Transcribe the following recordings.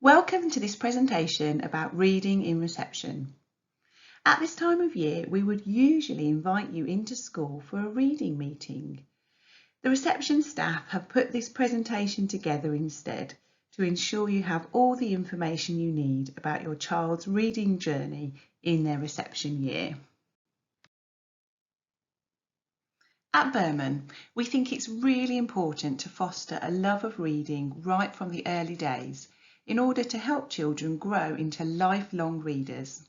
Welcome to this presentation about reading in reception. At this time of year, we would usually invite you into school for a reading meeting. The reception staff have put this presentation together instead to ensure you have all the information you need about your child's reading journey in their reception year. At Berman, we think it's really important to foster a love of reading right from the early days in order to help children grow into lifelong readers.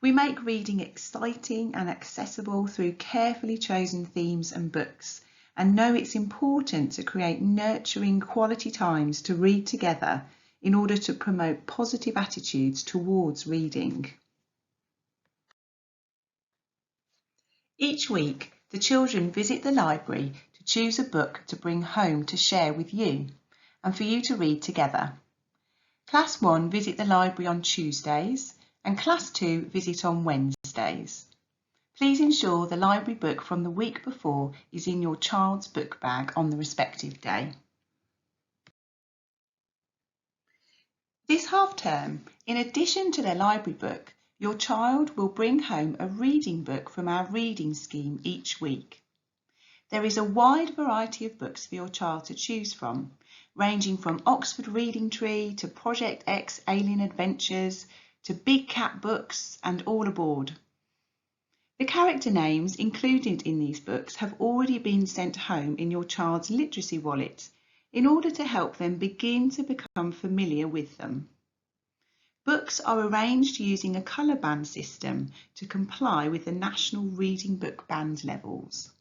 We make reading exciting and accessible through carefully chosen themes and books, and know it's important to create nurturing quality times to read together in order to promote positive attitudes towards reading. Each week, the children visit the library to choose a book to bring home to share with you and for you to read together. Class 1 visit the library on Tuesdays and Class 2 visit on Wednesdays. Please ensure the library book from the week before is in your child's book bag on the respective day. This half term, in addition to their library book, your child will bring home a reading book from our reading scheme each week. There is a wide variety of books for your child to choose from, ranging from Oxford Reading Tree to Project X Alien Adventures to Big Cat books and all aboard. The character names included in these books have already been sent home in your child's literacy wallet in order to help them begin to become familiar with them. Books are arranged using a colour band system to comply with the National Reading Book Band levels.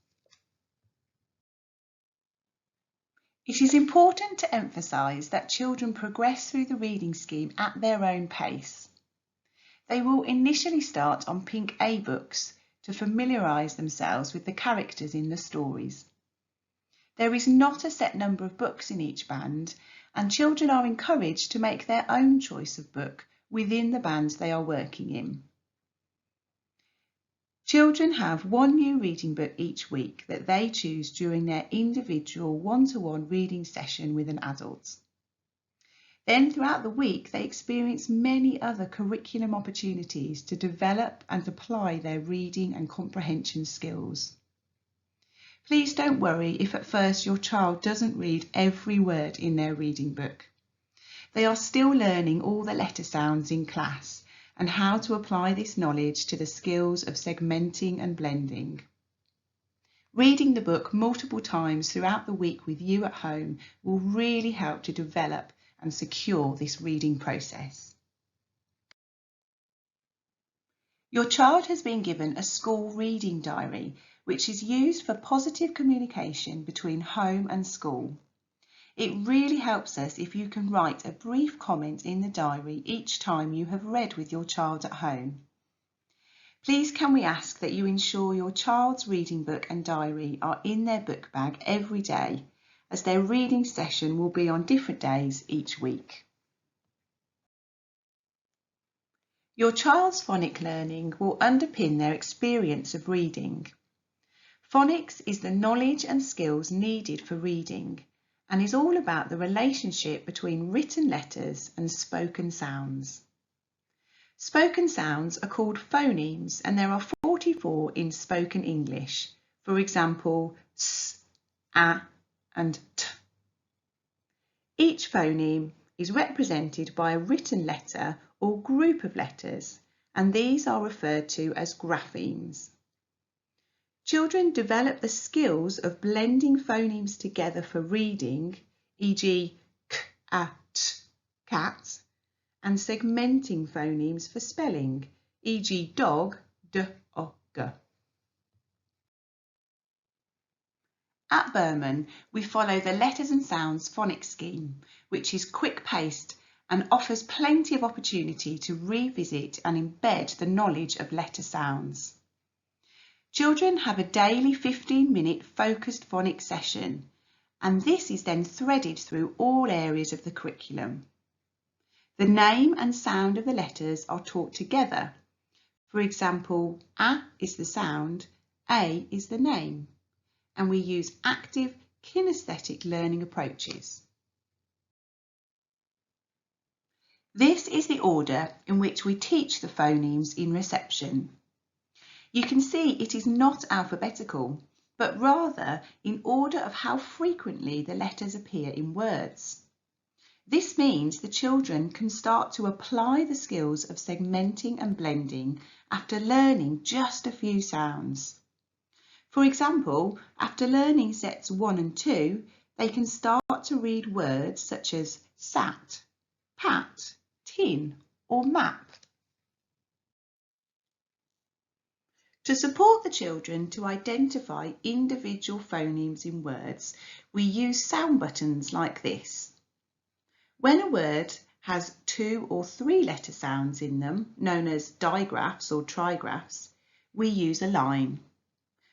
It is important to emphasise that children progress through the reading scheme at their own pace. They will initially start on Pink A books to familiarise themselves with the characters in the stories. There is not a set number of books in each band, and children are encouraged to make their own choice of book within the bands they are working in. Children have one new reading book each week that they choose during their individual one-to-one reading session with an adult. Then throughout the week they experience many other curriculum opportunities to develop and apply their reading and comprehension skills. Please don't worry if at first your child doesn't read every word in their reading book. They are still learning all the letter sounds in class and how to apply this knowledge to the skills of segmenting and blending. Reading the book multiple times throughout the week with you at home will really help to develop and secure this reading process. Your child has been given a school reading diary, which is used for positive communication between home and school. It really helps us if you can write a brief comment in the diary each time you have read with your child at home. Please can we ask that you ensure your child's reading book and diary are in their book bag every day, as their reading session will be on different days each week. Your child's phonic learning will underpin their experience of reading. Phonics is the knowledge and skills needed for reading, and is all about the relationship between written letters and spoken sounds. Spoken sounds are called phonemes, and there are 44 in spoken English, for example, s, a and t. Each phoneme is represented by a written letter or group of letters, and these are referred to as graphemes. Children develop the skills of blending phonemes together for reading, e.g. k, a, t, cat, and segmenting phonemes for spelling, e.g. dog, d, o, g. At Berman, we follow the Letters and Sounds phonics scheme, which is quick-paced and offers plenty of opportunity to revisit and embed the knowledge of letter sounds. Children have a daily 15-minute focused phonics session, and this is then threaded through all areas of the curriculum. The name and sound of the letters are taught together. For example, A is the sound, A is the name, and we use active kinesthetic learning approaches. This is the order in which we teach the phonemes in reception. You can see it is not alphabetical, but rather in order of how frequently the letters appear in words. This means the children can start to apply the skills of segmenting and blending after learning just a few sounds. For example, after learning sets 1 and 2, they can start to read words such as sat, pat, tin, or map. To support the children to identify individual phonemes in words, we use sound buttons like this. When a word has 2 or 3 letter sounds in them, known as digraphs or trigraphs, we use a line.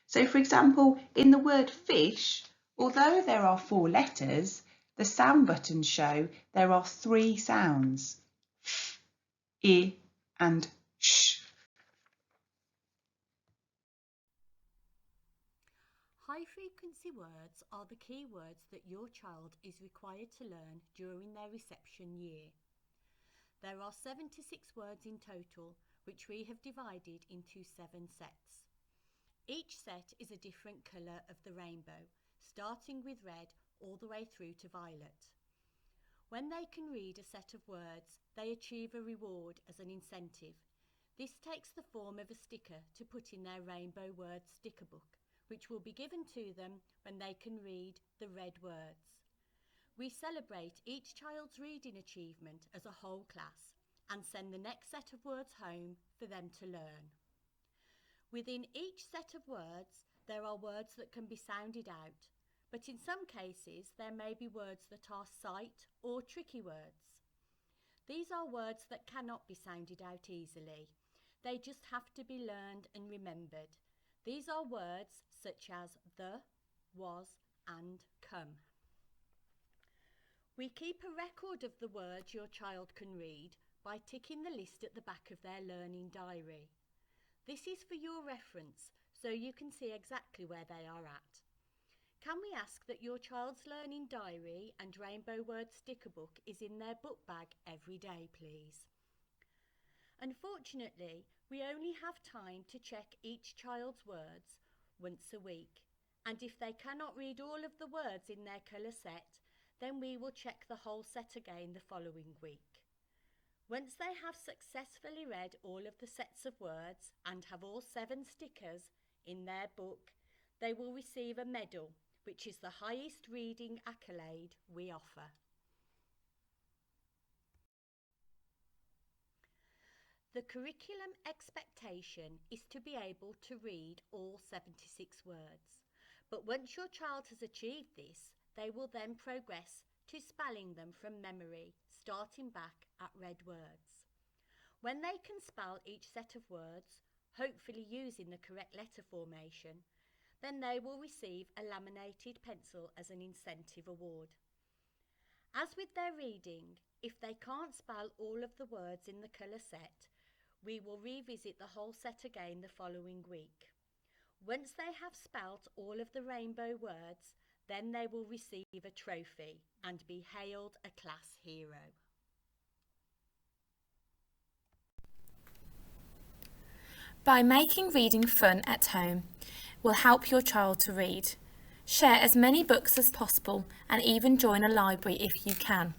So for example, in the word fish, although there are 4 letters, the sound buttons show there are 3 sounds, f, I and sh. High-frequency words are the key words that your child is required to learn during their reception year. There are 76 words in total, which we have divided into 7 sets. Each set is a different colour of the rainbow, starting with red all the way through to violet. When they can read a set of words, they achieve a reward as an incentive. This takes the form of a sticker to put in their rainbow words sticker book, which will be given to them when they can read the red words. We celebrate each child's reading achievement as a whole class and send the next set of words home for them to learn. Within each set of words, there are words that can be sounded out, but in some cases there may be words that are sight or tricky words. These are words that cannot be sounded out easily. They just have to be learned and remembered. These are words such as the, was, and come. We keep a record of the words your child can read by ticking the list at the back of their learning diary. This is for your reference, so you can see exactly where they are at. Can we ask that your child's learning diary and rainbow word sticker book is in their book bag every day, please? Unfortunately, we only have time to check each child's words once a week, and if they cannot read all of the words in their colour set, then we will check the whole set again the following week. Once they have successfully read all of the sets of words and have all 7 stickers in their book, they will receive a medal, which is the highest reading accolade we offer. The curriculum expectation is to be able to read all 76 words, but once your child has achieved this, they will then progress to spelling them from memory, starting back at red words. When they can spell each set of words, hopefully using the correct letter formation, then they will receive a laminated pencil as an incentive award. As with their reading, if they can't spell all of the words in the colour set, we will revisit the whole set again the following week. Once they have spelt all of the rainbow words, then they will receive a trophy and be hailed a class hero. By making reading fun at home will help your child to read. Share as many books as possible and even join a library if you can.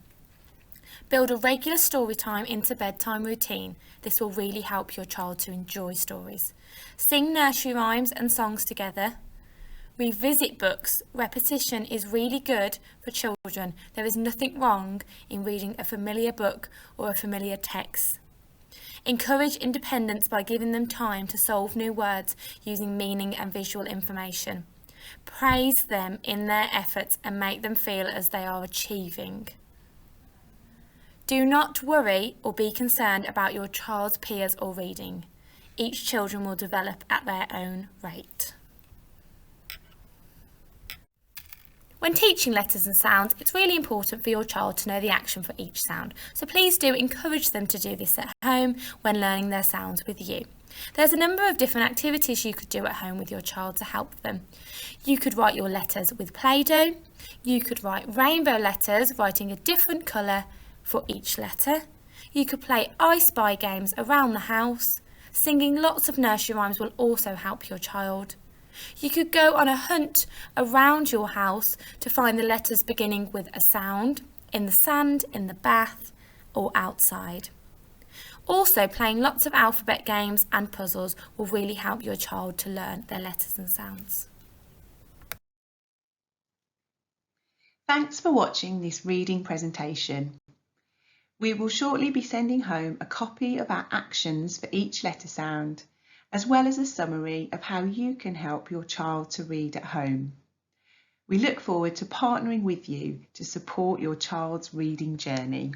Build a regular story time into bedtime routine. This will really help your child to enjoy stories. Sing nursery rhymes and songs together. Revisit books. Repetition is really good for children. There is nothing wrong in reading a familiar book or a familiar text. Encourage independence by giving them time to solve new words using meaning and visual information. Praise them in their efforts and make them feel as they are achieving. Do not worry or be concerned about your child's peers or reading. Each children will develop at their own rate. When teaching letters and sounds, it's really important for your child to know the action for each sound. So please do encourage them to do this at home when learning their sounds with you. There's a number of different activities you could do at home with your child to help them. You could write your letters with Play-Doh. You could write rainbow letters, writing a different colour for each letter. You could play I Spy games around the house. Singing lots of nursery rhymes will also help your child. You could go on a hunt around your house to find the letters beginning with a sound, in the sand, in the bath, or outside. Also, playing lots of alphabet games and puzzles will really help your child to learn their letters and sounds. Thanks for watching this reading presentation. We will shortly be sending home a copy of our actions for each letter sound, as well as a summary of how you can help your child to read at home. We look forward to partnering with you to support your child's reading journey.